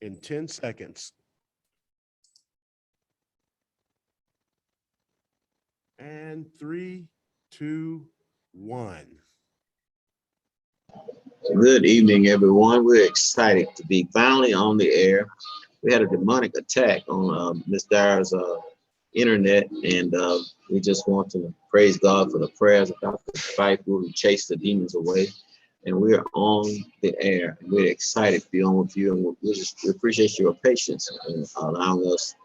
in 10 seconds. And 3, 2, 1. Good evening, everyone. We're excited to be finally on the air. We had a demonic attack on Ms. Dyer's internet, and we just want to praise God for the prayers of Dr. Fife, who chased the demons away. And we're on the air. We're excited to be on with you, and we appreciate your patience in allowing us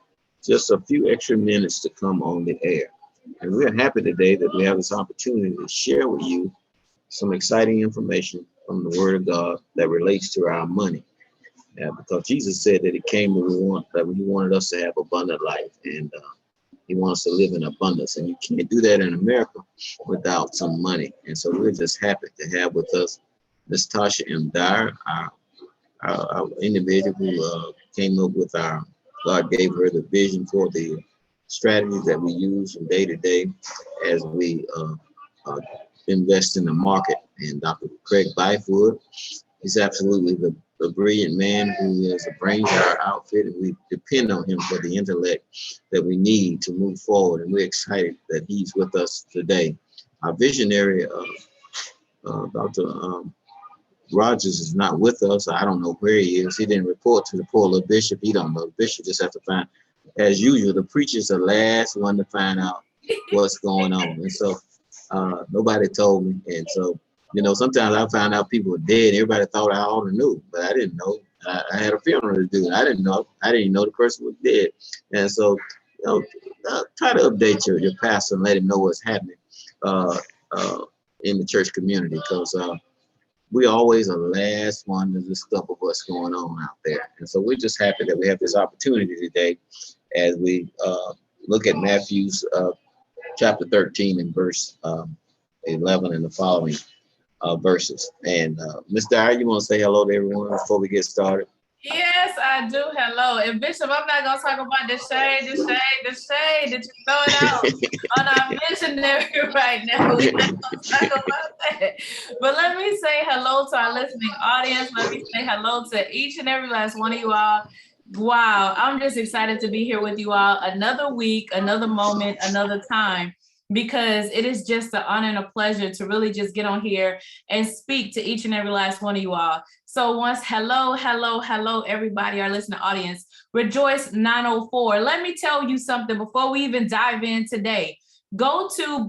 just a few extra minutes to come on the air. And we're happy today that we have this opportunity to share with you some exciting information from the Word of God that relates to our money. Because Jesus said that He came that He wanted us to have abundant life, and He wants to live in abundance. And you can't do that in America without some money. And so we're just happy to have with us Ms. Tasha M. Dyer, our individual who came up with God gave her the vision for the strategies that we use from day to day as we invest in the market. And Dr. Craig Byfoot, he's absolutely the brilliant man who is the brains of our outfit, and we depend on him for the intellect that we need to move forward. And we're excited that he's with us today. Our visionary, Dr. Rogers, is not with us. I don't know where he is. He didn't report to the poor little bishop. He don't know. The bishop just have to find. As usual, the preacher's the last one to find out what's going on. And so nobody told me. And so, sometimes I found out people were dead. Everybody thought I already knew, but I didn't know. I had a funeral to do. I didn't know. I didn't know the person was dead. And so, try to update your pastor and let him know what's happening in the church community, because we always are the last one to discover what's going on out there. And so we're just happy that we have this opportunity today as we look at Matthew's chapter 13 and verse 11 and the following verses. And Ms. Dyer, you want to say hello to everyone before we get started? Yes, I do. Hello. And Bishop, I'm not going to talk about the shade that you're throwing out on our missionary right now. We're not going to talk about that. But let me say hello to our listening audience. Let me say hello to each and every last one of you all. Wow, I'm just excited to be here with you all. Another week, another moment, another time, because it is just an honor and a pleasure to really just get on here and speak to each and every last one of you all. So once, hello, everybody, our listening audience. Rejoice 904. Let me tell you something before we even dive in today. Go to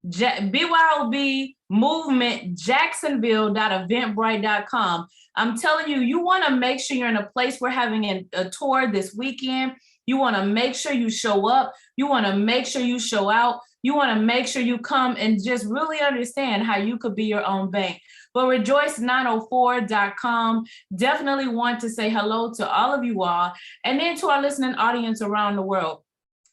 BYOB movement Jacksonville.eventbrite.com. I'm telling you, you want to make sure you're in a place we're having a tour this weekend. You want to make sure you show up. You want to make sure you show out. You want to make sure you come and just really understand how you could be your own bank. But rejoice904.com. Definitely want to say hello to all of you all, and then to our listening audience around the world,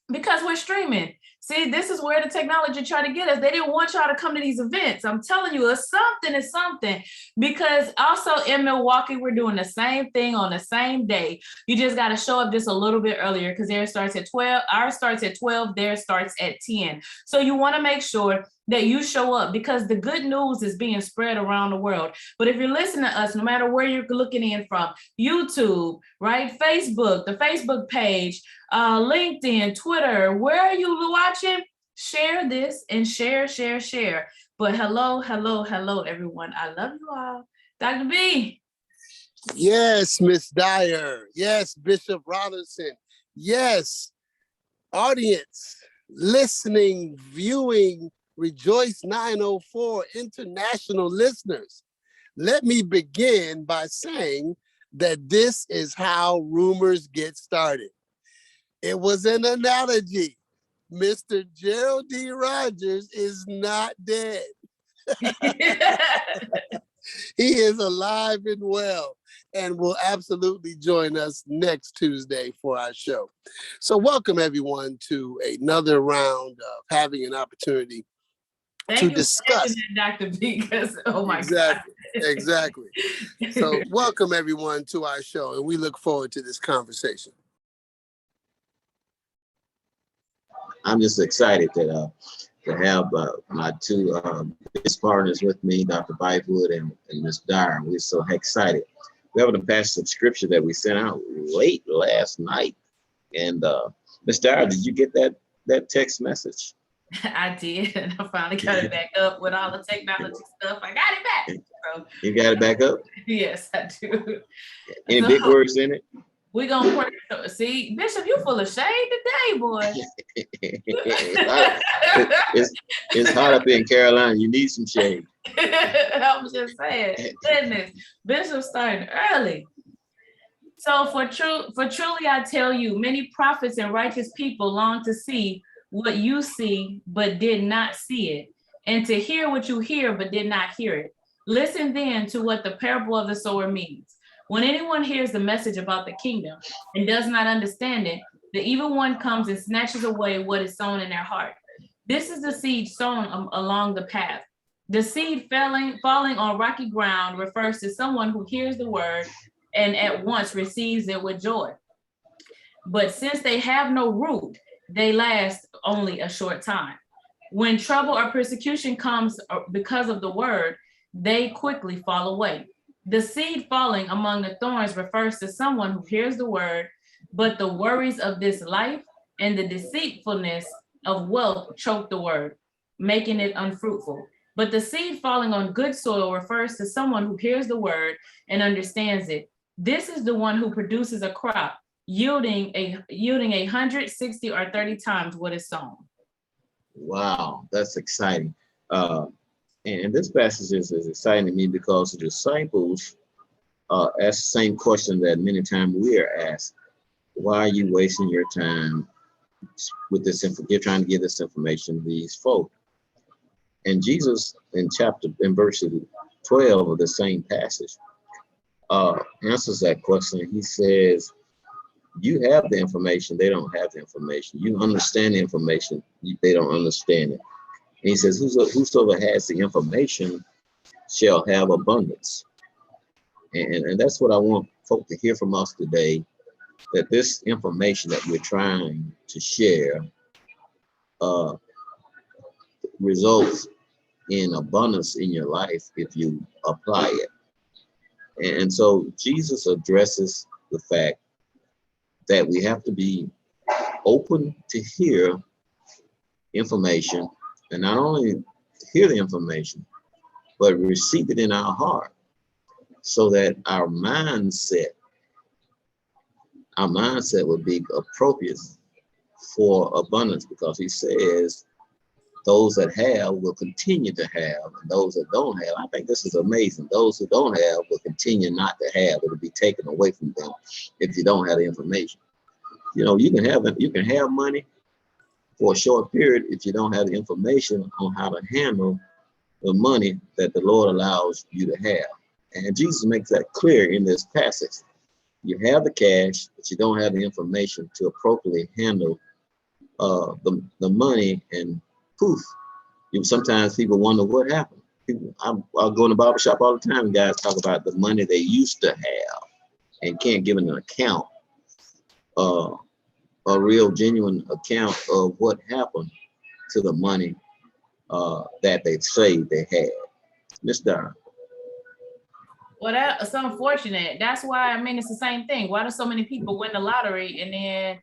because we're streaming. See, this is where the technology tried to get us. They didn't want y'all to come to these events. I'm telling you, it's something. Because also in Milwaukee, we're doing the same thing on the same day. You just got to show up just a little bit earlier, because theirs starts at 12. Ours starts at 12. Theirs starts at 10. So you want to make sure that you show up, because the good news is being spread around the world. But if you're listening to us, no matter where you're looking in from, YouTube, right? Facebook, the Facebook page, LinkedIn, Twitter, where are you watching? Share this and share. But hello, everyone. I love you all. Dr. B. Yes, Miss Dyer. Yes, Bishop Robinson. Yes, audience, listening, viewing, Rejoice 904 international listeners. Let me begin by saying that this is how rumors get started. It was an analogy. Mr. Gerald D. Rogers is not dead. He is alive and well, and will absolutely join us next Tuesday for our show. So welcome everyone to another round of having an opportunity to discuss. Dr. B, because oh my God. Exactly. So welcome everyone to our show, and we look forward to this conversation. I'm just excited that to have my two business partners with me, Dr. Byfoot and Ms. Dyer. We're so excited we have a passage of scripture that we sent out late last night. And Ms. Dyer, did you get that text message? I did, and I finally got it back up with all the technology stuff. I got it back. So, You got it back up? yes, I do. Any So, big words in it? we're gonna pray. See, Bishop, you full of shade today, boy. It's hot up in Carolina. You need some shade. I'm just saying, goodness, Bishop starting early. So for truly I tell you, many prophets and righteous people long to see what you see, but did not see it, and to hear what you hear, but did not hear it. Listen then to what the parable of the sower means. When anyone hears the message about the kingdom and does not understand it, the evil one comes and snatches away what is sown in their heart. This is the seed sown along the path. The seed falling on rocky ground refers to someone who hears the word and at once receives it with joy. But since they have no root, they last only a short time. When trouble or persecution comes because of the word, they quickly fall away. The seed falling among the thorns refers to someone who hears the word, but the worries of this life and the deceitfulness of wealth choke the word, making it unfruitful. But the seed falling on good soil refers to someone who hears the word and understands it. This is the one who produces a crop yielding 160 or 30 times what is sown. Wow, that's exciting. And this passage is exciting to me because the disciples asked the same question that many times we are asked. Why are you wasting your time with this you're trying to give this information to these folk? And Jesus in verse 12 of the same passage answers that question. He says, you have the information, they don't have the information. You understand the information, they don't understand it. And he says, whosoever has the information shall have abundance. And that's what I want folk to hear from us today, that this information that we're trying to share results in abundance in your life if you apply it. And so Jesus addresses the fact that we have to be open to hear information, and not only hear the information, but receive it in our heart, so that our mindset would be appropriate for abundance, because he says those that have will continue to have, and those that don't have, I think this is amazing. Those who don't have will continue not to have. It'll be taken away from them if you don't have the information. You know, you can have money for a short period if you don't have the information on how to handle the money that the Lord allows you to have. And Jesus makes that clear in this passage. You have the cash, but you don't have the information to appropriately handle the money, and poof. Sometimes people wonder what happened. I'll go in the barber shop all the time, and guys talk about the money they used to have and can't give an account, a real genuine account of what happened to the money that they saved they had. Ms. Dyer. Well, that's unfortunate. That's why, I mean, it's the same thing. Why do so many people win the lottery and then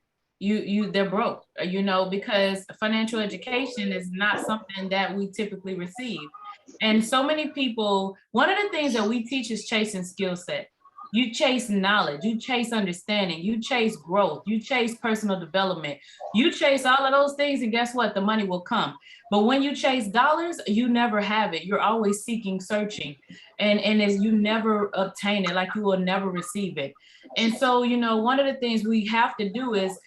they're broke? You know, because financial education is not something that we typically receive. And so many people, one of the things that we teach is chasing skill set. You chase knowledge, you chase understanding, you chase growth, you chase personal development, you chase all of those things, and guess what? The money will come. But when you chase dollars, you never have it. You're always seeking, searching, and as you never obtain it, like you will never receive it. And so, you know, one of the things we have to do is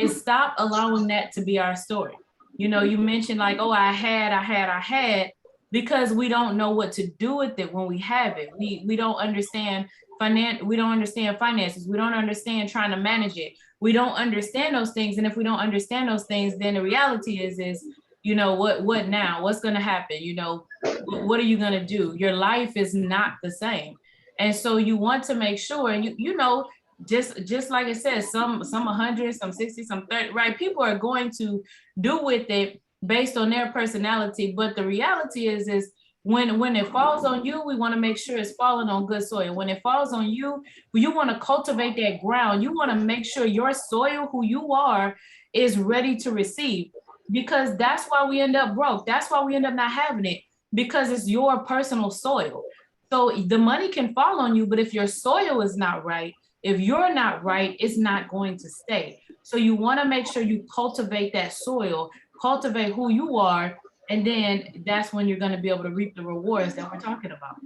stop allowing that to be our story. You know, you mentioned like, oh, I had, because we don't know what to do with it when we have it. We don't understand we don't understand finances. We don't understand trying to manage it. We don't understand those things. And if we don't understand those things, then the reality is, you know, what now? What's going to happen? You know, what are you going to do? Your life is not the same. And so you want to make sure, and you know, just like it says, some 100, some 60, some 30, right? People are going to do with it based on their personality. But the reality is When it falls on you, we want to make sure it's falling on good soil. When it falls on you, you want to cultivate that ground. You want to make sure your soil, who you are, is ready to receive, because that's why we end up broke. That's why we end up not having it, because it's your personal soil. So the money can fall on you, but if your soil is not right, if you're not right, it's not going to stay. So you want to make sure you cultivate that soil, cultivate who you are, and then that's when you're going to be able to reap the rewards that we're talking about.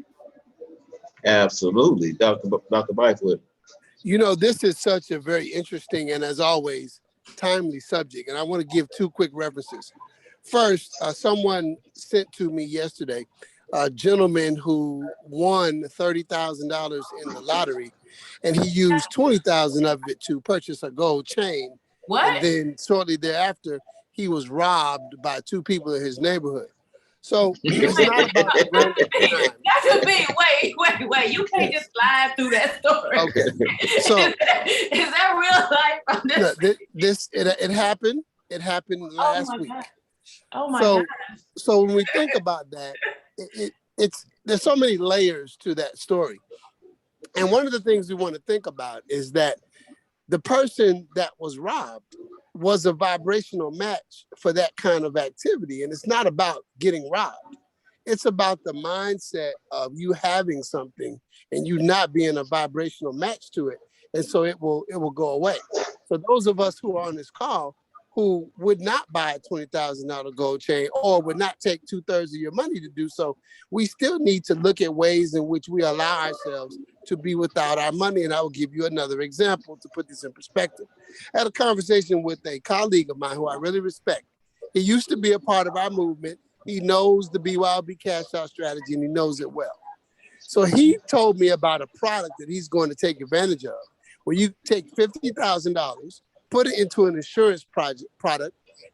Absolutely, Dr. Bythewood. You know, this is such a very interesting and, as always, timely subject. And I want to give two quick references. First, someone sent to me yesterday a gentleman who won $30,000 in the lottery, and he used 20,000 of it to purchase a gold chain. What? And then shortly thereafter, he was robbed by two people in his neighborhood. So it's not about the random crime. That's a big wait. You can't just slide through that story. Okay. So is that real life? no, it happened. It happened last week. God. Oh my God. So when we think about that, it's there's so many layers to that story. And one of the things we want to think about is that the person that was robbed was a vibrational match for that kind of activity. And it's not about getting robbed. It's about the mindset of you having something and you not being a vibrational match to it. And so it will go away. So those of us who are on this call who would not buy a $20,000 gold chain or would not take 2/3 of your money to do so, we still need to look at ways in which we allow ourselves to be without our money. And I will give you another example to put this in perspective. I had a conversation with a colleague of mine who I really respect. He used to be a part of our movement. He knows the BYOB cash out strategy and he knows it well. So he told me about a product that he's going to take advantage of, where you take $50,000, put it into an insurance product,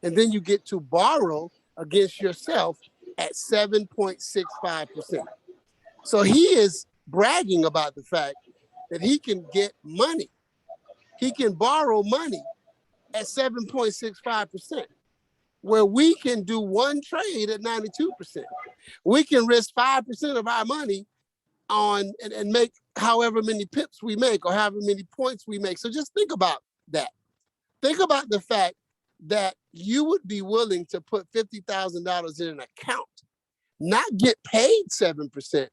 and then you get to borrow against yourself at 7.65%. So he is bragging about the fact that he can get money. He can borrow money at 7.65%, where we can do one trade at 92%. We can risk 5% of our money on and make however many pips we make or however many points we make. So just think about that. Think about the fact that you would be willing to put $50,000 in an account, not get paid 7%,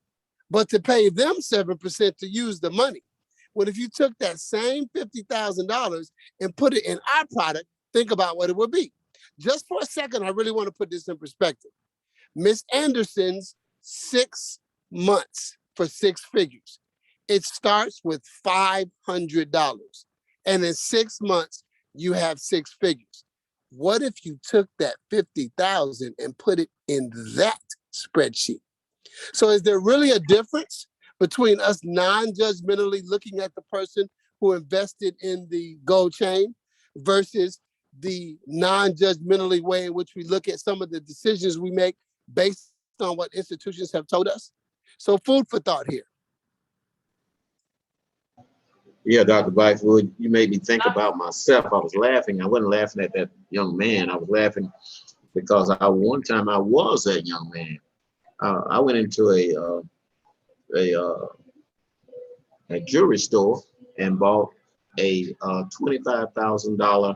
but to pay them 7% to use the money. Well, if you took that same $50,000 and put it in our product, think about what it would be. Just for a second, I really want to put this in perspective. Miss Anderson's 6 months for 6 figures. It starts with $500. And in 6 months, you have 6 figures. What if you took that 50,000 and put it in that spreadsheet? So is there really a difference between us non-judgmentally looking at the person who invested in the gold chain versus the non-judgmentally way in which we look at some of the decisions we make based on what institutions have told us? So food for thought here. Yeah, Dr. Bythewood, you made me think about myself. I was laughing. I wasn't laughing at that young man. I was laughing because one time I was that young man. I went into a jewelry store and bought a $25,000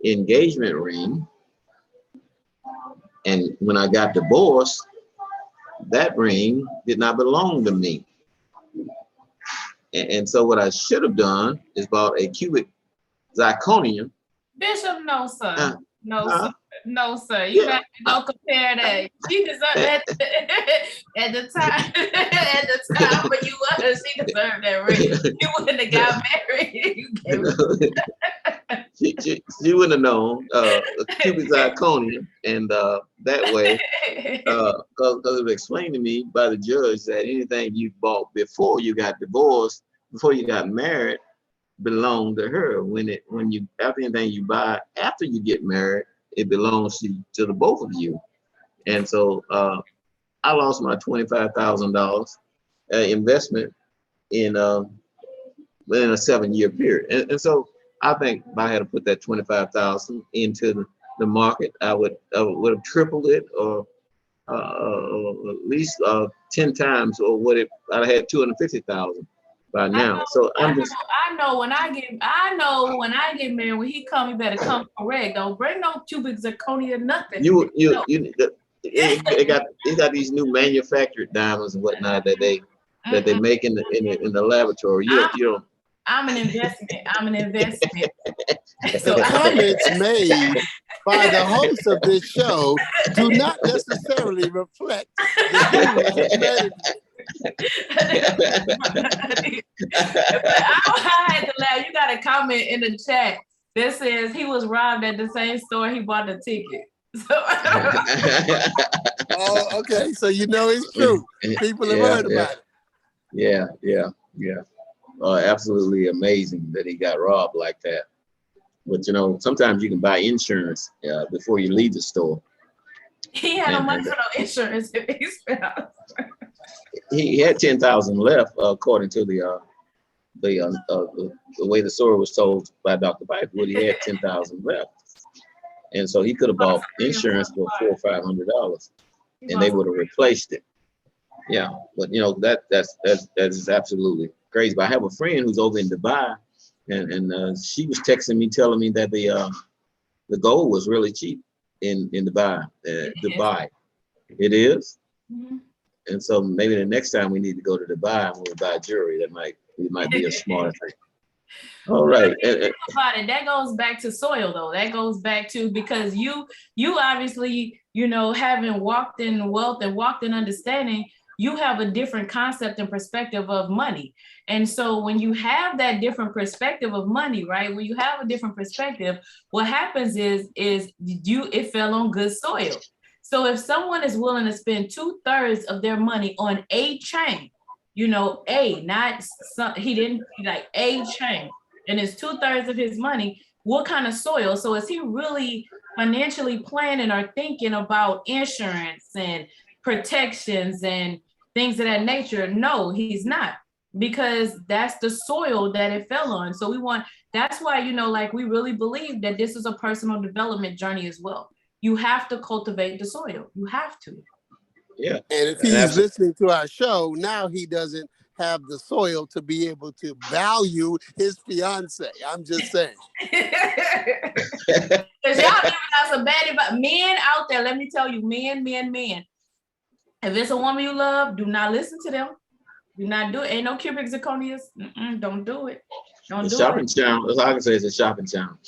engagement ring. And when I got divorced, that ring did not belong to me. And so what I should have done is bought a cubic zirconium. Bishop, no, sir. Sir. No, sir. You got to go compare that. She deserved that at the time. At the time when you was, she deserved that ring. You wouldn't have got married. She wouldn't have known a cubic zirconium, and that way, because it was explained to me by the judge that anything you bought before you got divorced, before you got married, belonged to her. After anything you buy after you get married, it belongs to the both of you. And so I lost my $25,000 investment within a 7-year period. And so I think if I had to put that 25,000 into the market, I would have tripled it or at least 10 times or what it I had 250,000 by now. So I'm just I know when I get married, when he come, you better come correct. Don't bring no cubic zirconia, nothing. No. they got these new manufactured diamonds and whatnot that they make in the laboratory. You don't. I'm an investment. I'm an investment. The comments made by the host of this show do not necessarily reflect the views of management. I had to laugh. You got a comment in the chat that says he was robbed at the same store he bought the ticket. So Oh, okay. So you know it's true. People have heard about it. Yeah. Absolutely amazing that he got robbed like that. But sometimes you can buy insurance before you leave the store. He had no money for no insurance if he spent. He had 10,000 left, according to the way the story was told by Dr. Byford. He had 10,000 left, and so he could have bought insurance for $400 or $500, and they would have replaced it. Yeah, but that is absolutely crazy. But I have a friend who's over in Dubai, and she was texting me, telling me that the gold was really cheap in Dubai. Dubai, it is. Mm-hmm. And so maybe the next time we need to go to Dubai when we buy jewelry, it might be a smarter thing. All right. Think about it. That goes back to soil, though. That goes back to because you obviously, having walked in wealth and walked in understanding, you have a different concept and perspective of money. And so when you have that different perspective of money, right? When you have a different perspective, what happens is it fell on good soil. So if someone is willing to spend 2/3 of their money on a chain, he didn't like a chain, and it's 2/3 of his money, what kind of soil? So is he really financially planning or thinking about insurance and protections and things of that nature? No, he's not, because that's the soil that it fell on. So that's why, we really believe that this is a personal development journey as well. You have to cultivate the soil. You have to. Yeah. And if he's listening to our show, now he doesn't have the soil to be able to value his fiance. I'm just saying. Because y'all giving us a bad advice. Men out there, let me tell you, men. If it's a woman you love, do not listen to them. Do not do it. Ain't no cubic zirconias. Don't do it. Don't do it. Shopping channel. That's all I can say is a shopping channel.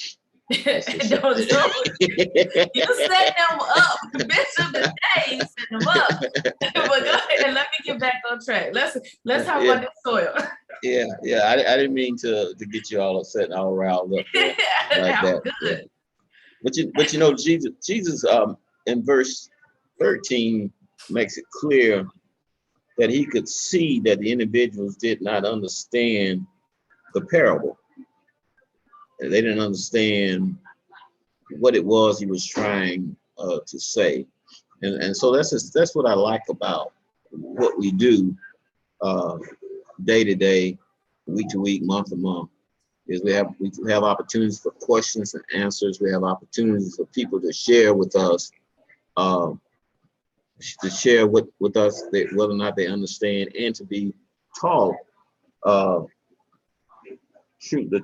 You set them up. Bishop today, you set them up. But go ahead and let me get back on track. Let's talk about this soil. Yeah. I didn't mean to get you all upset and all riled up there like that. Good. Yeah. But Jesus in verse 13 makes it clear that he could see that the individuals did not understand the parable. They didn't understand what it was he was trying to say. And so that's what I like about what we do day to day, week to week, month to month, is we have opportunities for questions and answers. We have opportunities for people to share with us, with us whether or not they understand, and to be taught the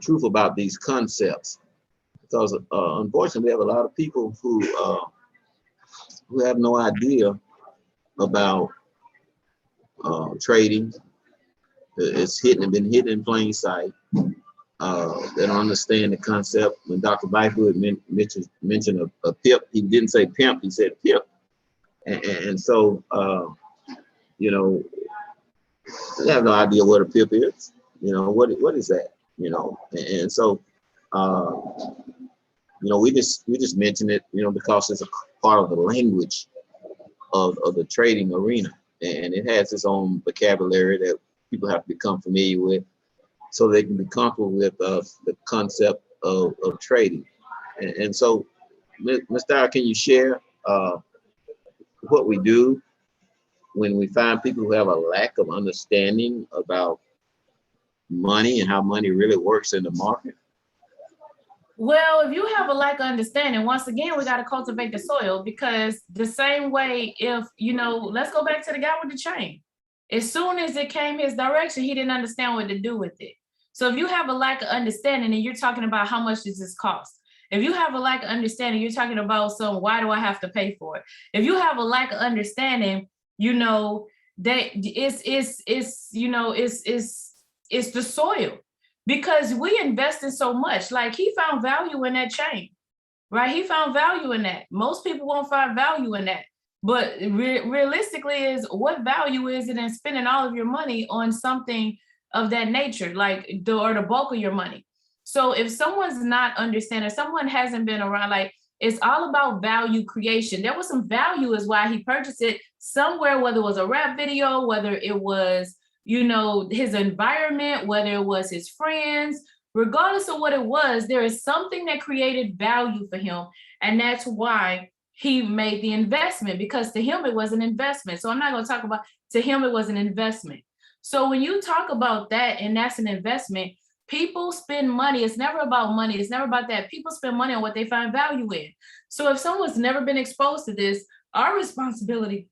truth about these concepts. Because unfortunately, we have a lot of people who have no idea about trading. It's been hidden in plain sight. They don't understand the concept. When Dr. Byford mentioned a pip, he didn't say pimp, he said pip. And so, they have no idea what a pip is. What is that? And so, we just mention it, because it's a part of the language of the trading arena, and it has its own vocabulary that people have to become familiar with, so they can be comfortable with the concept of trading. And so, Ms. Dyer, can you share what we do when we find people who have a lack of understanding about money and how money really works in the market? Well, if you have a lack of understanding, once again, we got to cultivate the soil, because the same way, if, let's go back to the guy with the chain. As soon as it came his direction, he didn't understand what to do with it. So if you have a lack of understanding and you're talking about how much does this cost? If you have a lack of understanding, you're talking about, so why do I have to pay for it? If you have a lack of understanding, that it's the soil, because we invested so much. Like, he found value in that chain, right? He found value in that. Most people won't find value in that. But realistically, is what value is it in spending all of your money on something of that nature, like the bulk of your money? So if someone's not understanding, someone hasn't been around, like, it's all about value creation. There was some value is why he purchased it somewhere, whether it was a rap video, whether it was, his environment, whether it was his friends, regardless of what it was, there is something that created value for him. And that's why he made the investment, because to him, it was an investment. So I'm not going to talk about, to him, it was an investment. So when you talk about that, and that's an investment, people spend money. It's never about money. It's never about that. People spend money on what they find value in. So if someone's never been exposed to this, our responsibility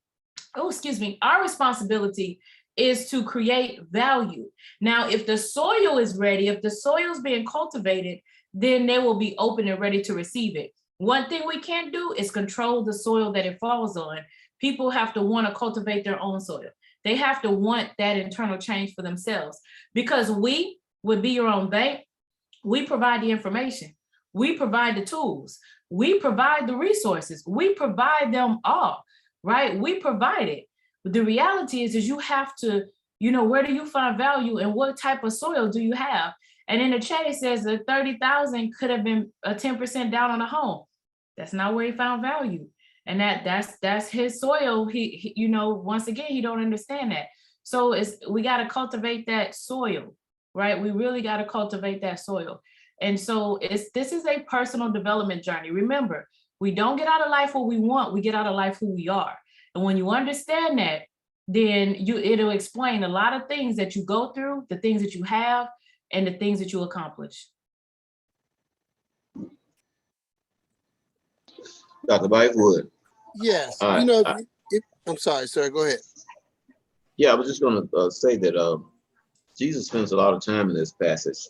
is to create value. Now, if the soil is ready, if the soil is being cultivated, then they will be open and ready to receive it. One thing we can't do is control the soil that it falls on. People have to want to cultivate their own soil. They have to want that internal change for themselves, because we would be your own bank. We provide the information. We provide the tools. We provide the resources. We provide them all, right? We provide it. But the reality is you have to, where do you find value and what type of soil do you have? And in the chat, it says that 30,000 could have been a 10% down on a home. That's not where he found value. And that's his soil. He once again, he don't understand that. So we got to cultivate that soil, right? We really got to cultivate that soil. And so this is a personal development journey. Remember, we don't get out of life what we want. We get out of life who we are. And when you understand that, then it'll explain a lot of things that you go through, the things that you have, and the things that you accomplish. Dr. Bytewood. Yes. All right. I'm sorry, sir. Go ahead. Yeah, I was just going to say that Jesus spends a lot of time in this passage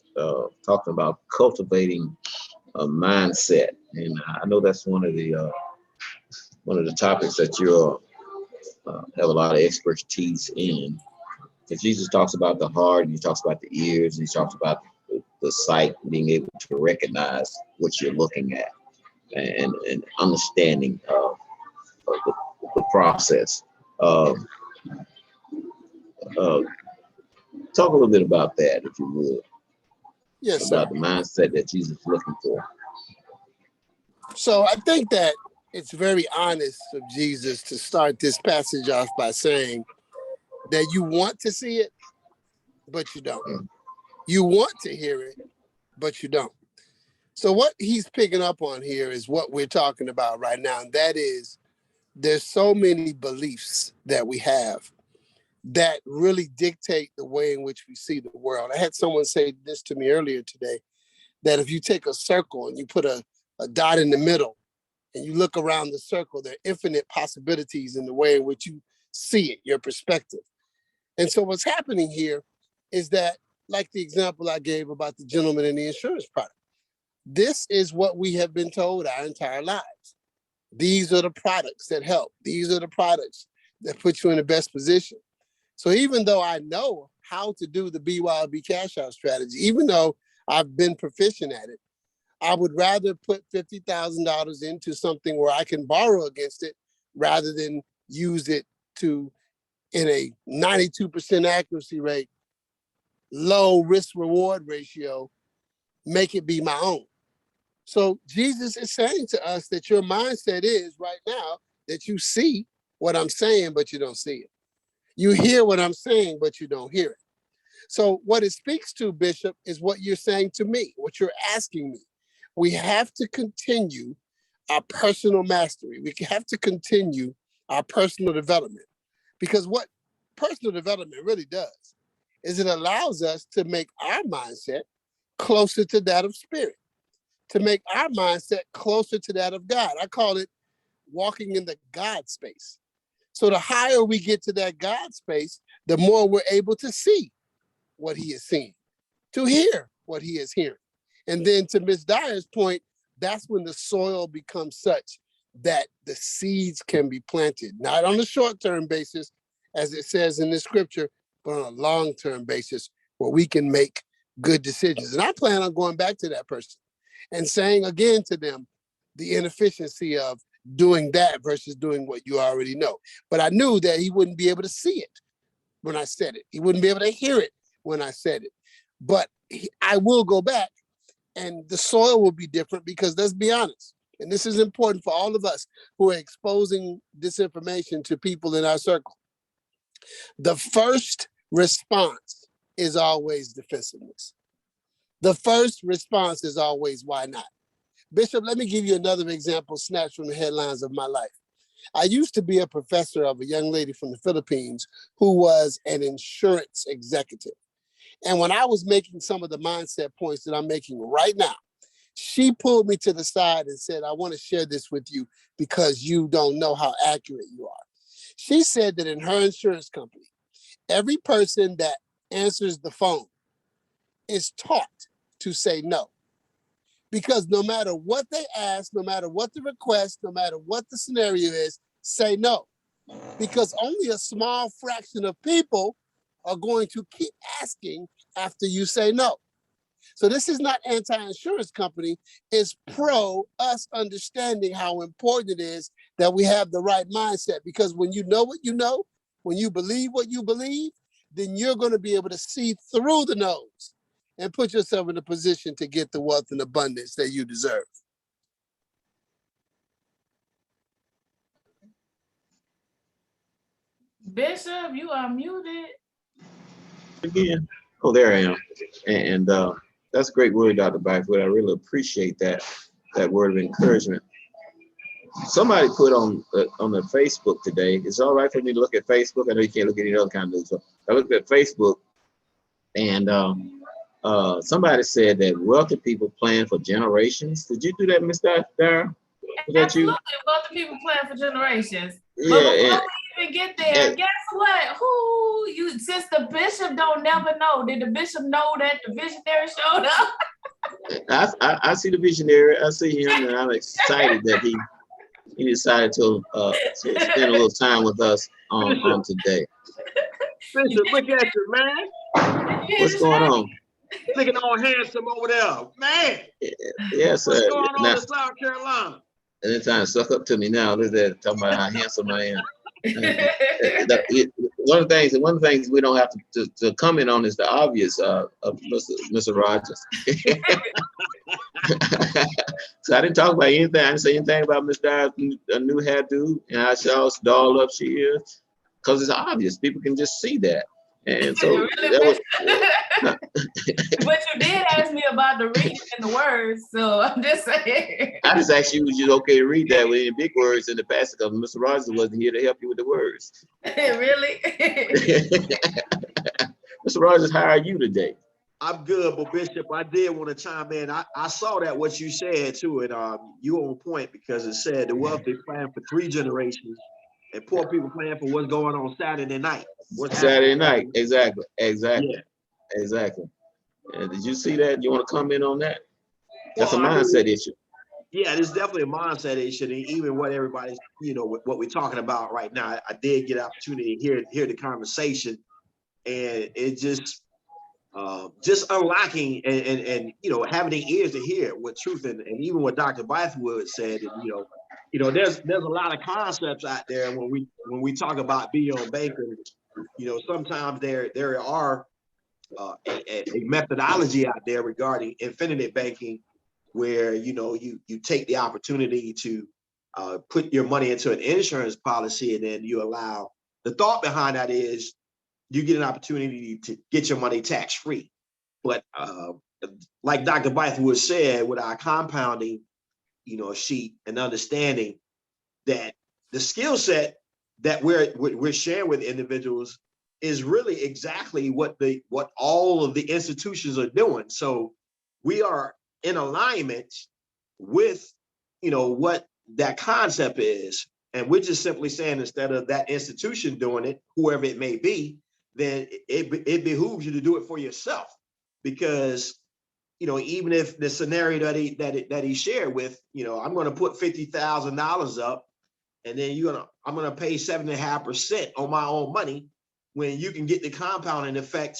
talking about cultivating a mindset, and I know that's one of the topics that you have a lot of expertise in. Because Jesus talks about the heart, and he talks about the ears, and he talks about the sight, being able to recognize what you're looking at, and understanding the process. Talk a little bit about that, if you would. Yes, about sir. the mindset that Jesus is looking for. So I think that it's very honest of Jesus to start this passage off by saying that you want to see it, but you don't. You want to hear it, but you don't. So what he's picking up on here is what we're talking about right now. And that is, there's so many beliefs that we have that really dictate the way in which we see the world. I had someone say this to me earlier today, that if you take a circle and you put a dot in the middle and you look around the circle, there are infinite possibilities in the way in which you see it, your perspective. And so what's happening here is that, like the example I gave about the gentleman in the insurance product, this is what we have been told our entire lives. These are the products that help. These are the products that put you in the best position. So even though I know how to do the BYOB cash out strategy, even though I've been proficient at it, I would rather put $50,000 into something where I can borrow against it rather than use it to, in a 92% accuracy rate, low risk reward ratio, make it be my own. So Jesus is saying to us that your mindset is right now that you see what I'm saying, but you don't see it. You hear what I'm saying, but you don't hear it. So what it speaks to, Bishop, is what you're saying to me, what you're asking me. We have to continue our personal mastery. We have to continue our personal development, because what personal development really does is it allows us to make our mindset closer to that of spirit. to make our mindset closer to that of God. I call it walking in the God space. So the higher we get to that God space, the more we're able to see what he is seeing, to hear what he is hearing. And then to Ms. Dyer's point, that's when the soil becomes such that the seeds can be planted, not on a short-term basis, as it says in the scripture, but on a long-term basis where we can make good decisions. And I plan on going back to that person and saying again to them the inefficiency of doing that versus doing what you already know. But I knew that he wouldn't be able to see it when I said it. He wouldn't be able to hear it when I said it. But I will go back and the soil will be different because let's be honest, and this is important for all of us who are exposing disinformation to people in our circle. The first response is always defensiveness. The first response is always, why not? Bishop, let me give you another example snatched from the headlines of my life. I used to be a professor of a young lady from the Philippines who was an insurance executive. And when I was making some of the mindset points that I'm making right now, she pulled me to the side and said, I want to share this with you because you don't know how accurate you are. She said that in her insurance company, every person that answers the phone is taught to say no. Because no matter what they ask, no matter what the request, no matter what the scenario is, say no. Because only a small fraction of people are going to keep asking after you say no. So this is not anti-insurance company, it's pro us understanding how important it is that we have the right mindset. Because when you know what you know, when you believe what you believe, then you're going to be able to see through the nose and put yourself in a position to get the wealth and abundance that you deserve. Bishop, you are muted. Again. Oh, there I am. And that's a great word, Dr. Byford. I really appreciate that word of encouragement. Somebody put on the Facebook today. It's all right for me to look at Facebook. I know you can't look at any other kind of news. So I looked at Facebook, and somebody said that wealthy people plan for generations. Did you do that, Mr. Dara? Was that you? Absolutely, both the people plan for generations. Yeah. But before we even get there, guess what? Since the bishop don't never know, did the bishop know that the visionary showed up? I see the visionary. I see him, and I'm excited that he decided to spend a little time with us on today. Bishop, look at you, man. What's going on? Looking all handsome over there, man. Yes, What's sir. going on Now, in South Carolina? and they're trying to suck up to me now. They're talking about how handsome I am. One of the things we don't have to comment on is the obvious of Mr. Rogers. So I didn't talk about anything. I didn't say anything about Miss Dyer's new hairdo and how dolled up she is, because it's obvious. People can just see that. And so Really, but you did ask me about the reading and the words, so I'm just saying. I just asked you, was you okay to read that with any big words in the passage? Because Mr. Rogers wasn't here to help you with the words. Really? Mr. Rogers, how are you today? I'm good, but Bishop, I did want to chime in. I saw that what you said too, and you on point because it said the wealthy plan for 3 generations, and poor people plan for what's going on Saturday night. Saturday night, exactly. Yeah. Exactly. Did you see that? You want to comment on that? That's a Well, mindset issue. Yeah, it's definitely a mindset issue, and even what everybody's, what we're talking about right now. I did get an opportunity to hear the conversation, and it just unlocking and having the ears to hear what truth and even what Dr. Bythewood said. And there's a lot of concepts out there when we talk about beyond banking. Sometimes there are a methodology out there regarding infinite banking, where you take the opportunity to put your money into an insurance policy, and then you allow, the thought behind that is you get an opportunity to get your money tax-free. But like Dr. Bythewood said, with our compounding sheet and understanding that the skill set that we're sharing with individuals is really exactly what all of the institutions are doing. So we are in alignment with, what that concept is. And we're just simply saying, instead of that institution doing it, whoever it may be, then it behooves you to do it for yourself. Because, even if the scenario that he shared with, I'm going to put $50,000 up, and then I'm going to pay 7.5% on my own money, when you can get the compounding effect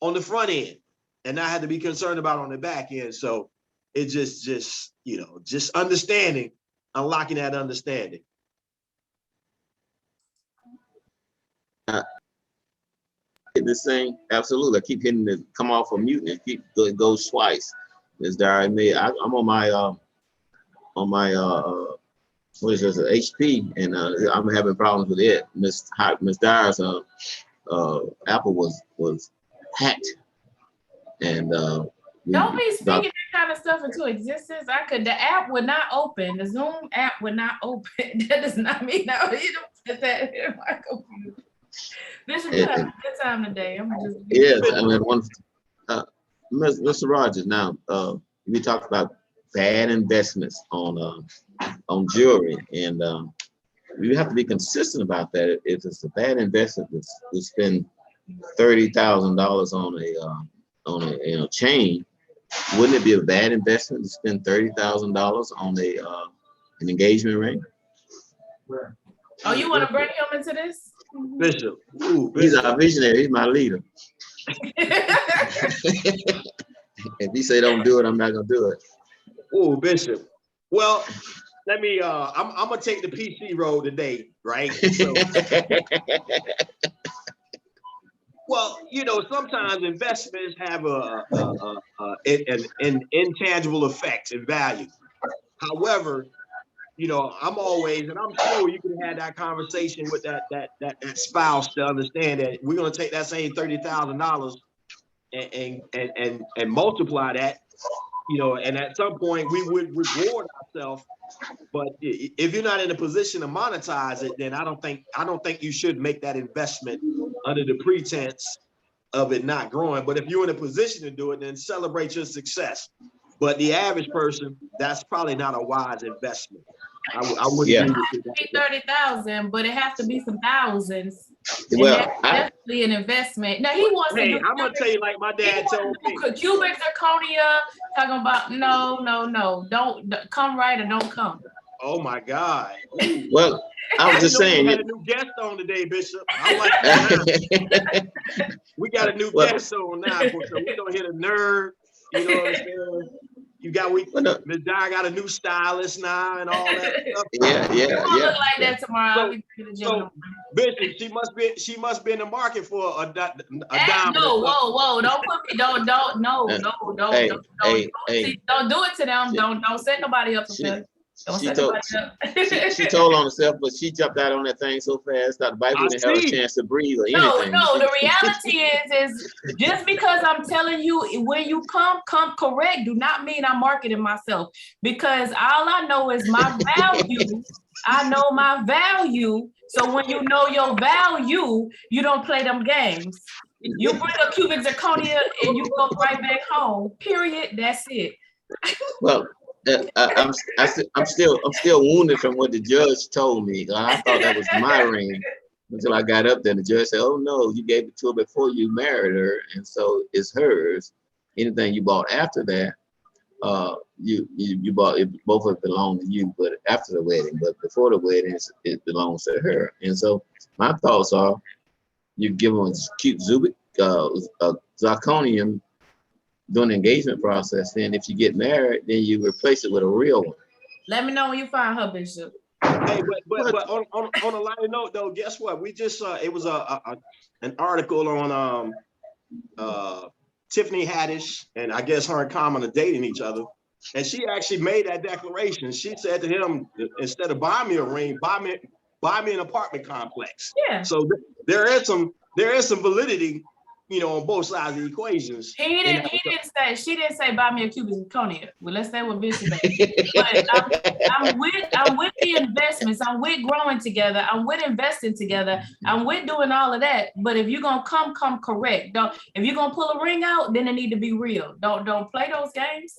on the front end and not have to be concerned about on the back end. So it just understanding, unlocking that understanding. This thing, absolutely. I keep hitting the come off of mute and it goes twice. Ms. Dyer, I'm on my what is this, HP, and I'm having problems with it. Ms. Dyer's Apple was hacked, and Don't be speaking that kind of stuff into existence. The app would not open. The Zoom app would not open. That does not mean that you don't put that in my computer. Bishop, you have a good time today. I'm just I mean, Mr. Rogers. Now, we talked about bad investments on jewelry, and we have to be consistent about that. If it's a bad investment to spend $30,000 on a chain, wouldn't it be a bad investment to spend $30,000 on an engagement ring? Oh, you want to bring him into this? Bishop. He's our visionary. He's my leader. If he say don't do it, I'm not gonna do it. Oh, Bishop. Well, let me. I'm gonna take the PC road today, right? So, well, sometimes investments have an intangible effect in value. However, I'm always, and I'm sure you can have that conversation with that spouse to understand that we're gonna take that same $30,000 and multiply that, and at some point we would reward ourselves. But if you're not in a position to monetize it, then I don't think you should make that investment under the pretense of it not growing. But if you're in a position to do it, then celebrate your success. But the average person, that's probably not a wise investment. I wouldn't agree with you. 30,000, but it has to be some thousands. Well, that's definitely an investment. Now he wants to do. I'm gonna tell you like my dad told me. Cubic zirconia, talking about no, don't come right or don't come. Oh my God. Well, I was just saying. We got a new guest on today, Bishop. I like that. We got a new guest on now, so we don't hit a nerd. You know what I'm saying? Ms. Dyer got a new stylist now and all that stuff. Yeah. Look like that tomorrow. So Bishop, she must be in the market for a diamond. No, whoa, don't put me, don't do it to them. Don't set nobody up for failure. She told on herself, but she jumped out on that thing so fast that the bike wouldn't have a chance to breathe or anything. No, the reality is just because I'm telling you when you come correct, do not mean I'm marketing myself, because all I know is my value. I know my value. So when you know your value, you don't play them games. You bring a cubic zirconia and you go right back home. Period. That's it. Well, I'm still wounded from what the judge told me. I thought that was my ring until I got up there. The judge said, "Oh no, you gave it to her before you married her, and so it's hers. Anything you bought after that, you bought it. Both of it belong to you, but after the wedding. But before the wedding, it belongs to her." And so my thoughts are, you give them a cute zirconium during the engagement process. Then if you get married, then you replace it with a real one. Let me know when you find her, Bishop. Hey, but on a lighter note though, guess what? We just it was an article on Tiffany Haddish, and I guess her and Common are dating each other. And she actually made that declaration. She said to him, instead of buying me a ring, buy me an apartment complex. Yeah. So there is some validity, on both sides of the equations. She didn't say buy me a cubic zirconia. Well, let's say what Bishop said. But I'm with the investments. I'm with growing together. I'm with investing together. I'm with doing all of that. But if you're gonna come correct. If you're gonna pull a ring out, then it need to be real. Don't play those games.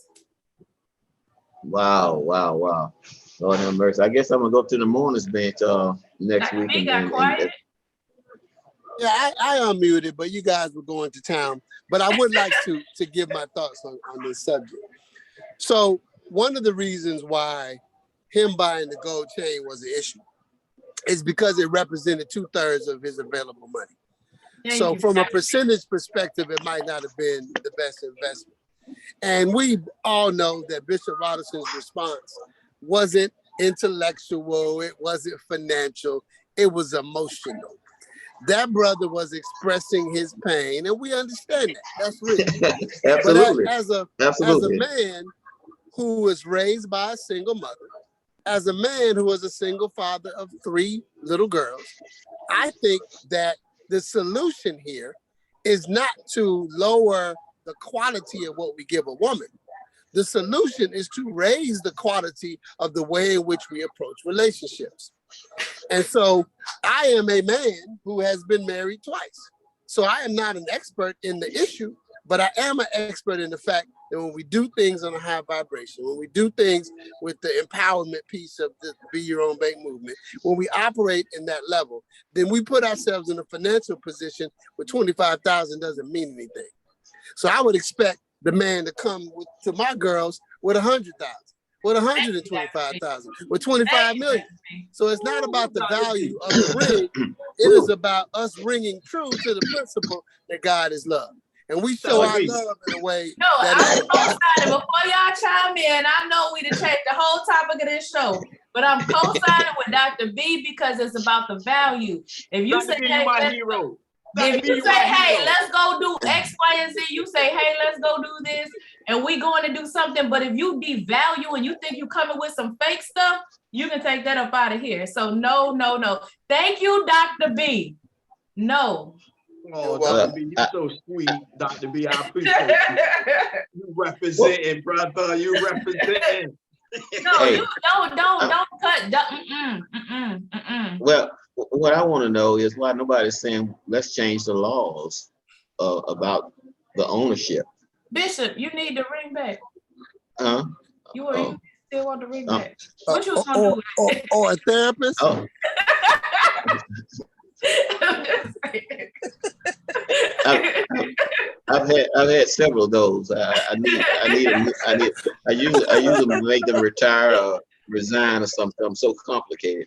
Wow, wow, wow. Lord have mercy. I guess I'm gonna go to the mornings bench next Dr. week B got and quiet. Yeah, I unmuted, but you guys were going to town. But I would like to give my thoughts on this subject. So one of the reasons why him buying the gold chain was an issue is because it represented 2/3 of his available money. Thank So you. from a percentage perspective, it might not have been the best investment. And we all know that Bishop Robertson's response wasn't intellectual, it wasn't financial, it was emotional. That brother was expressing his pain, and we understand that. That's real. But absolutely, as a absolutely. man who was raised by a single mother, as a man who was a single father of 3 little girls, I think that the solution here is not to lower the quality of what we give a woman. The solution is to raise the quality of the way in which we approach relationships. And so I am a man who has been married twice. So I am not an expert in the issue, but I am an expert in the fact that when we do things on a high vibration, when we do things with the empowerment piece of the Be Your Own Bank movement, when we operate in that level, then we put ourselves in a financial position where 25,000 doesn't mean anything. So I would expect the man to come to my girls with 100,000, with 125,000, with 25 million. So it's not about the value of the ring. It is about us ringing true to the principle that God is love. And we show our love in a way No, that I'm is co-signing. Before y'all chime in, I know we done changed the whole topic of this show, but I'm co-signing with Dr. B because it's about the value. If you say, Dr. B, you hey, my hero. Dr. if B, you you say, my hey, hero. let's go do X, Y, and Z, you say, hey, let's go do this, and we going to do something. But if you devalue and you think you coming with some fake stuff, you can take that up out of here. So no, no, no. Thank you, Dr. B. No. Oh, Well, Dr. B, you're so sweet, Dr. B. I appreciate you. You representing, brother. You representing. No, Hey, you don't cut. well, what I want to know is why nobody's saying let's change the laws about the ownership. Bishop, you need the ring back. Huh? You Oh, still want the ring oh, back? What you was gonna do? or a therapist. oh. I'm just saying. I've had several of those. I use them to make them retire or resign or something. I'm so complicated.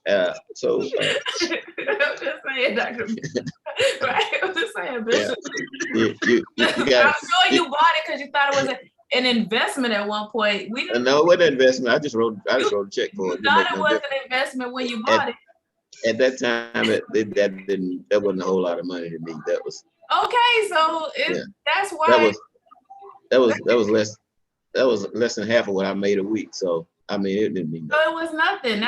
I'm just saying, Dr. Right? I'm just saying, Bishop. You got. I'm sure you bought it because you thought it was an investment at one point. We didn't. No, it wasn't an investment. I just wrote a check for it. You thought it was an investment when you bought it. At that time, that wasn't a whole lot of money to me. That was okay. So that's why that was less than half of what I made a week. So I mean, it didn't mean nothing. So it was nothing.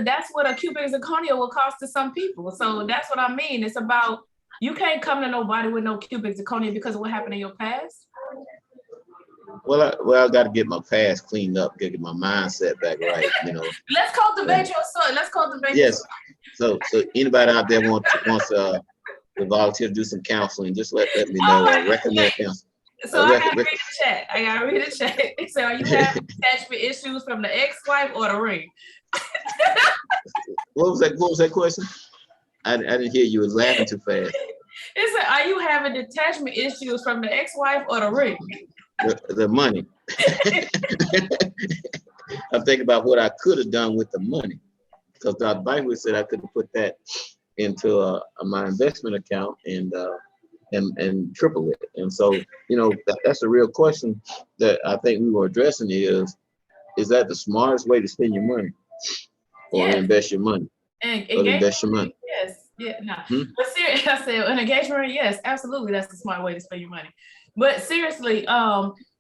That's what a cubic zirconia will cost to some people. So that's what I mean. It's about you can't come to nobody with no cubic zirconia because of what happened in your past. Well, I got to get my past cleaned up, get my mindset back right. Let's cultivate your soul. Let's cultivate. Yes. So anybody out there wants to volunteer to do some counseling, just let me know. Recommend counseling. So I gotta read the chat. So are you having attachment issues from the ex-wife or the ring? What was that question? I didn't hear you. It was laughing too fast. It said, are you having detachment issues from the ex-wife or the ring? The money. I'm thinking about what I could have done with the money, because the Bible said I could have put that into my investment account and triple it. And so, that's a real question that I think we were addressing is that the smartest way to spend your money or invest your money? Invest your money. Yes. Yeah. No. But seriously, I said an engagement ring. Yes, absolutely. That's the smart way to spend your money. But seriously,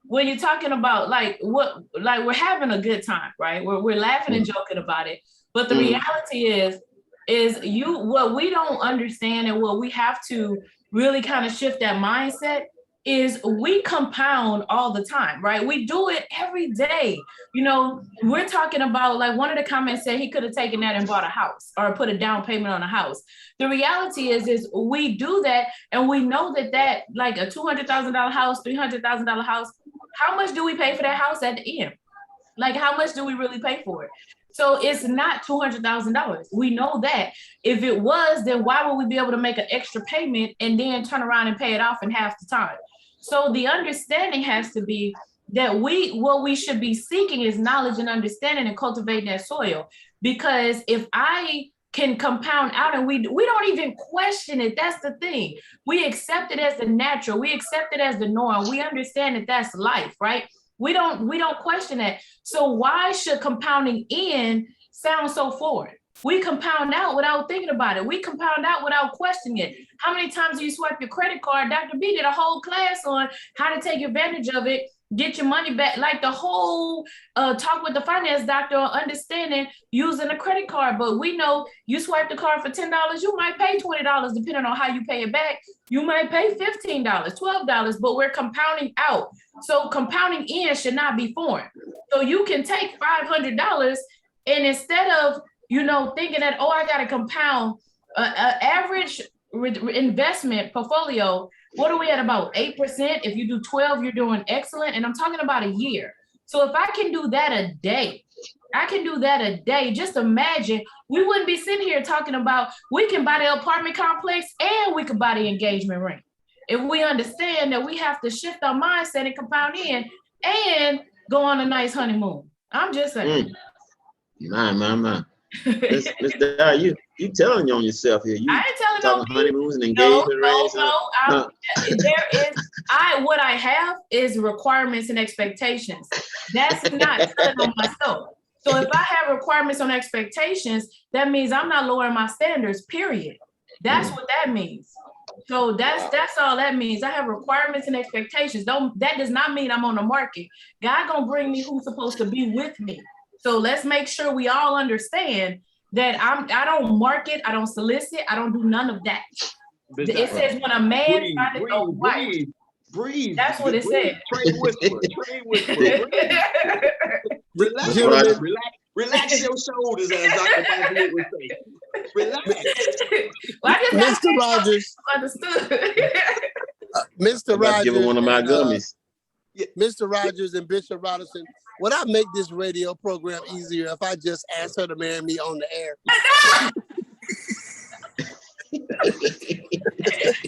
when you're talking about we're having a good time, right? We're laughing and joking about it. But the reality is what we don't understand and what we have to really kind of shift that mindset is we compound all the time, right? We do it every day. We're talking about, like, one of the comments said he could have taken that and bought a house or put a down payment on a house. The reality is we do that, and we know that like a $200,000 house, $300,000 house, how much do we pay for that house at the end? Like, how much do we really pay for it? So it's not $200,000. We know that. If it was, then why would we be able to make an extra payment and then turn around and pay it off in half the time? So the understanding has to be that what we should be seeking is knowledge and understanding and cultivating that soil. Because if I can compound out and we don't even question it, that's the thing. We accept it as the natural. We accept it as the norm. We understand that that's life, right? We don't question that. So why should compounding in sound so forward? We compound out without thinking about it. We compound out without questioning it. How many times do you swipe your credit card? Dr. B did a whole class on how to take advantage of it, get your money back, like the whole talk with the finance doctor on understanding using a credit card. But we know you swipe the card for $10, you might pay $20 depending on how you pay it back. You might pay $15, $12, but we're compounding out. So compounding in should not be foreign. So you can take $500 and instead of, thinking that, oh, I got to compound average investment portfolio, what are we at, about 8%? If you do 12, you're doing excellent. And I'm talking about a year. So if I can do that a day, just imagine, we wouldn't be sitting here talking about, we can buy the apartment complex and we can buy the engagement ring. If we understand that we have to shift our mindset and compound in and go on a nice honeymoon. I'm just saying. My. Miss Dye, you telling on yourself here. You I ain't telling talking honeymoons and engagement rings. What I have is requirements and expectations. That's not telling on myself. So if I have requirements on expectations, that means I'm not lowering my standards, period. That's what that means. So that's all that means. I have requirements and expectations. That does not mean I'm on the market. God gonna bring me who's supposed to be with me. So let's make sure we all understand that I don't market, I don't solicit, I don't do none of that. It says when a man finds a wife. Breathe. That's what it said. Trade whisper. Relax your shoulders, as Dr. Biden would say. Relax. Well, Mr. Rogers. Understood. Mr. Rogers. Give him one of my gummies. Mr. Rogers and Bishop Robinson, would I make this radio program easier if I just asked her to marry me on the air?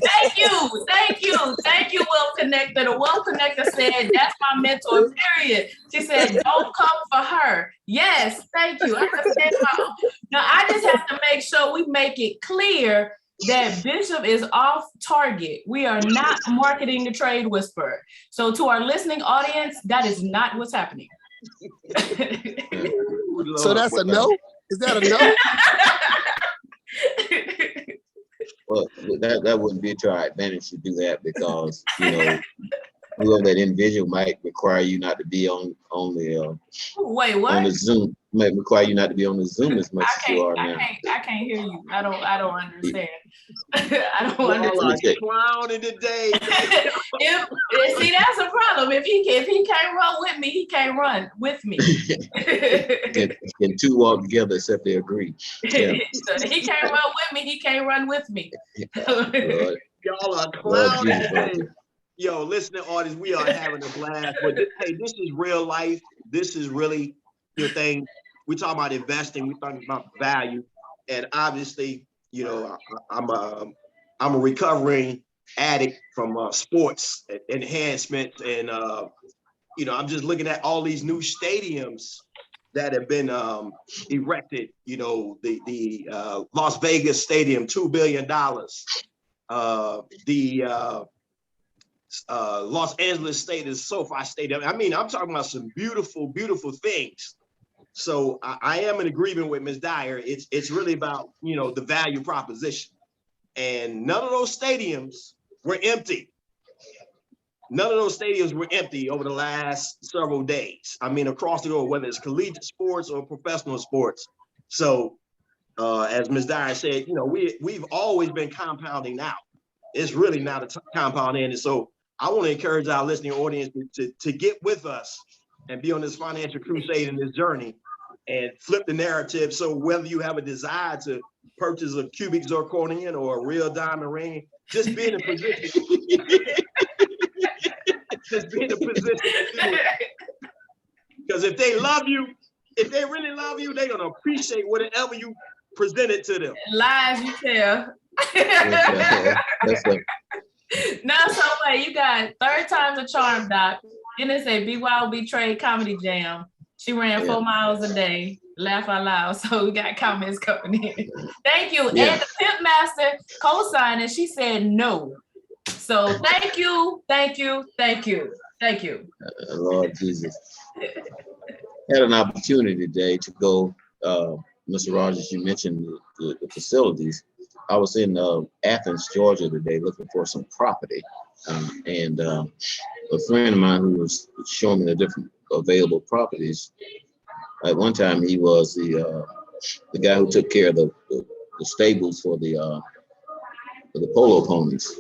Thank you, Well Connected. The Well Connected said, that's my mentor, period. She said, don't come for her. Yes, thank you. Now, I just have to make sure we make it clear that Bishop is off target. We are not marketing the trade whisperer. So to our listening audience, that is not what's happening. So that's a no? Is that a no? Well, that wouldn't be to our advantage to do that because, whoever that individual might require you not to be on the wait, what? On the Zoom. Might require you not to be on the Zoom as much as you are now. I can't hear you. I don't understand. I don't understand. Clowning today. See, that's a problem. If he can't run with me, he can't run with me. Can two walk together except they agree? Yeah. He can't run with me. He can't run with me. Y'all are clowning today. Yo, listening audience, we are having a blast. But hey, this is real life. This is really your thing. We talk about investing. We talking about value, and obviously, I'm a recovering addict from sports enhancement, and I'm just looking at all these new stadiums that have been erected. The Las Vegas Stadium, $2 billion. The Los Angeles State is SoFi Stadium. I mean, I'm talking about some beautiful, beautiful things. So I am in agreement with Ms. Dyer. It's really about, the value proposition. And none of those stadiums were empty. None of those stadiums were empty over the last several days. I mean, across the board, whether it's collegiate sports or professional sports. So as Ms. Dyer said, we've always been compounding now. It's really not a compound in. And so I want to encourage our listening audience to get with us and be on this financial crusade and this journey and flip the narrative. So whether you have a desire to purchase a cubic zirconian or a real diamond ring, just be in a position. Just be in a position to do it. Because if they love you, if they really love you, they're gonna appreciate whatever you presented to them. Lies you tell. That's a, No, so wait, you got third time's a charm, Doc. Then they say BYOB Trade Comedy Jam. She ran 4 miles a day. Laugh out loud. So we got comments coming in. Thank you. Yeah. And the Pimp Master co-signed and she said no. So thank you, thank you, thank you, thank you. Lord Jesus. Had an opportunity today to go, Mr. Rogers, you mentioned the facilities. I was in Athens, Georgia today looking for some property. And a friend of mine who was showing me the different available properties. At one time, he was the guy who took care of the stables for the polo ponies.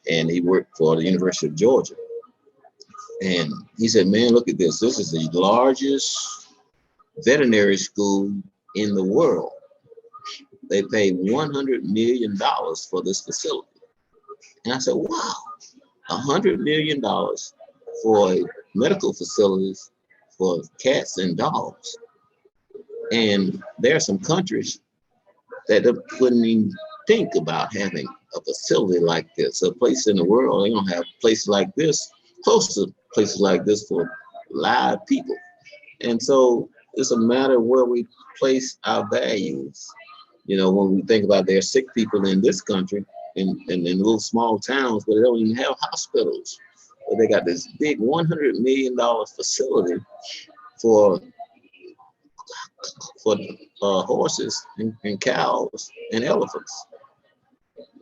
And he worked for the University of Georgia. And he said, man, look at this. This is the largest veterinary school in the world. They paid $100 million for this facility. And I said, wow, $100 million for medical facilities for cats and dogs. And there are some countries that wouldn't even think about having a facility like this. A place in the world, they don't have places like this, close to places like this for live people. And so it's a matter of where we place our values. You know, when we think about there are sick people in this country, in little small towns where they don't even have hospitals, but they got this big $100 million facility for horses and cows and elephants.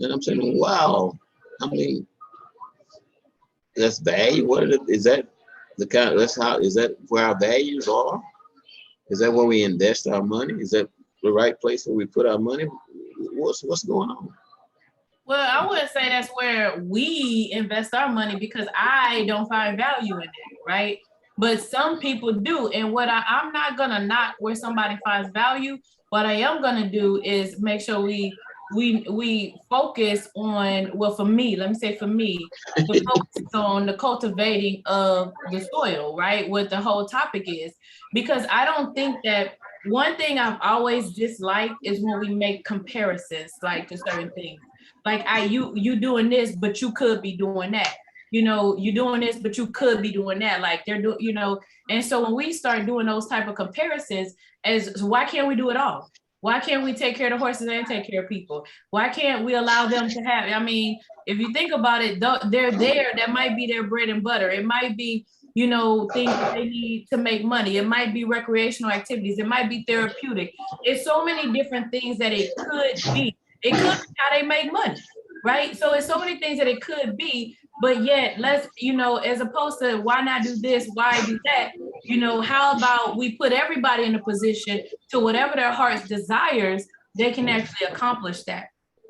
And I'm saying, wow, I mean, that's value. What is that? The kind of, that's how, is that where our values are? Is that where we invest our money? Is that the right place where we put our money? What's going on? Well, I wouldn't say that's where we invest our money because I don't find value in it, right? But some people do. And what I'm not gonna knock where somebody finds value. What I am gonna do is make sure we focus on, well, for me, let me say for me, the focus on the cultivating of the soil, right? What the whole topic is. Because I don't think that, one thing I've always disliked is when we make comparisons like to certain things. Like you doing this, but you could be doing that. You know, you're doing this, but you could be doing that. Like they're doing, you know, and so when we start doing those type of comparisons, why can't we do it all? Why can't we take care of the horses and take care of people? Why can't we allow them to have, I mean, if you think about it, they're there, that might be their bread and butter. It might be, you know, things that they need to make money. It might be recreational activities. It might be therapeutic. It's so many different things that it could be. It could be how they make money, right? So it's so many things that it could be, but yet let's, you know, as opposed to why not do this, why do that? You know, how about we put everybody in a position to whatever their heart's desires, they can actually accomplish that.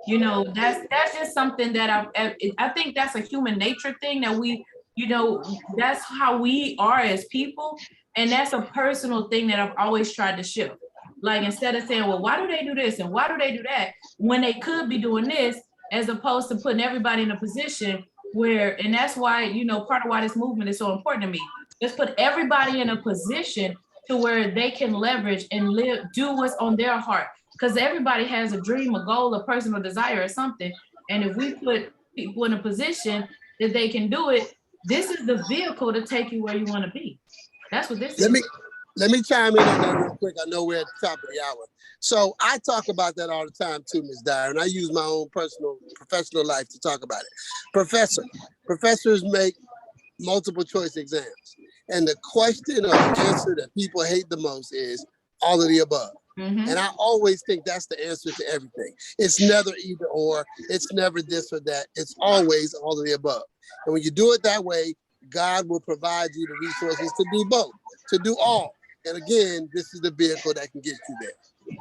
You know, that's just something that I think that's a human nature thing that we, you know, that's how we are as people. And that's a personal thing that I've always tried to shift. Like, instead of saying, well, why do they do this? And why do they do that? When they could be doing this, as opposed to putting everybody in a position where, and that's why, you know, part of why this movement is so important to me. Let's put everybody in a position to where they can leverage and live, do what's on their heart. Because everybody has a dream, a goal, a personal desire or something. And if we put people in a position that they can do it, this is the vehicle to take you where you want to be. That's what this is. Let me chime in on that real quick. I know we're at the top of the hour. So I talk about that all the time too, Ms. Dyer, and I use my own professional life to talk about it. Professors make multiple choice exams. And the question or answer that people hate the most is all of the above. Mm-hmm. And I always think that's the answer to everything. It's never either or, it's never this or that. It's always all of the above. And when you do it that way, God will provide you the resources to do both, to do all. And again, this is the vehicle that can get you there.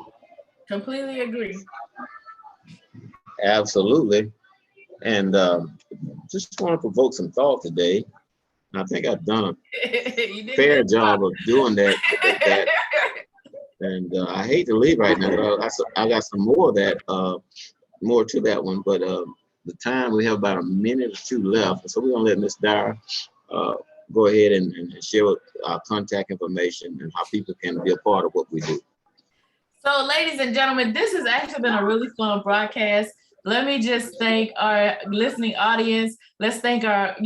Completely agree. Absolutely. And just want to provoke some thought today. I think I've done a fair job of doing that. And I hate to leave right now. I got some more of that, more to that one, but the time, we have about a minute or two left. So we're gonna let Ms. Dyer go ahead and share our contact information and how people can be a part of what we do. So, ladies and gentlemen, this has actually been a really fun broadcast. Let me just thank our listening audience. Let's thank our,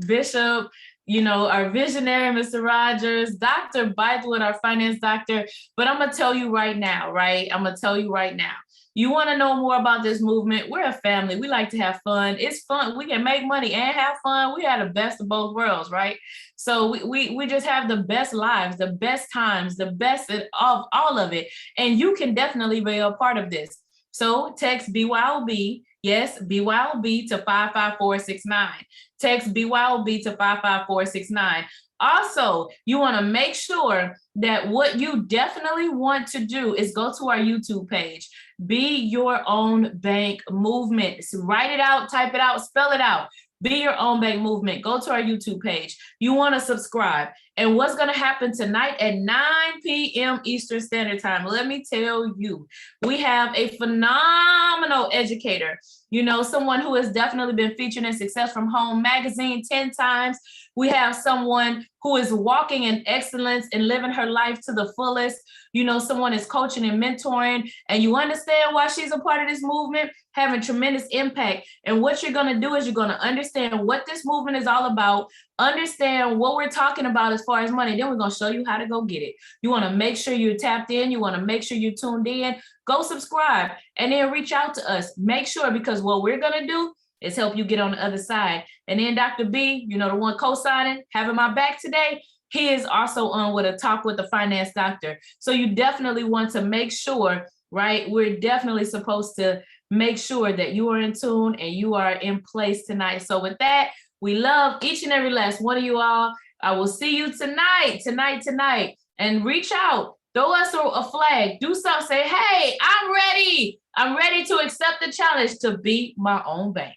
Bishop, our visionary, Mr. Rogers, Dr. Bythewood, our finance doctor. But I'm going to tell you right now, right? I'm going to tell you right now. You want to know more about this movement? We're a family. We like to have fun. It's fun. We can make money and have fun. We have the best of both worlds, right? So we just have the best lives, the best times, the best of all of it. And you can definitely be a part of this. So text BYOB, yes, BYOB to 55469. Text BYOB to 55469. Also, you want to make sure that what you definitely want to do is go to our YouTube page. Be Your Own Bank Movement. So write it out, type it out, spell it out. Be Your Own Bank Movement. Go to our YouTube page. You want to subscribe. And what's going to happen tonight at 9 p.m. Eastern Standard Time? Let me tell you, we have a phenomenal educator, someone who has definitely been featured in Success from Home magazine 10 times. We have someone who is walking in excellence and living her life to the fullest. Someone is coaching and mentoring, and you understand why she's a part of this movement, having tremendous impact. And what you're going to do is you're going to understand what this movement is all about, understand what we're talking about as far as money. Then we're going to show you how to go get it. You want to make sure you're tapped in. You want to make sure you're tuned in. Go subscribe and then reach out to us. Make sure, because what we're going to do is help you get on the other side. And then Dr. B, the one co-signing, having my back today, he is also on with a talk with the finance doctor. So you definitely want to make sure, right? We're definitely supposed to make sure that you are in tune and you are in place tonight. So with that, we love each and every last one of you all. I will see you tonight. And reach out. Throw us a flag. Do something. Say, hey, I'm ready. I'm ready to accept the challenge to be my own bank.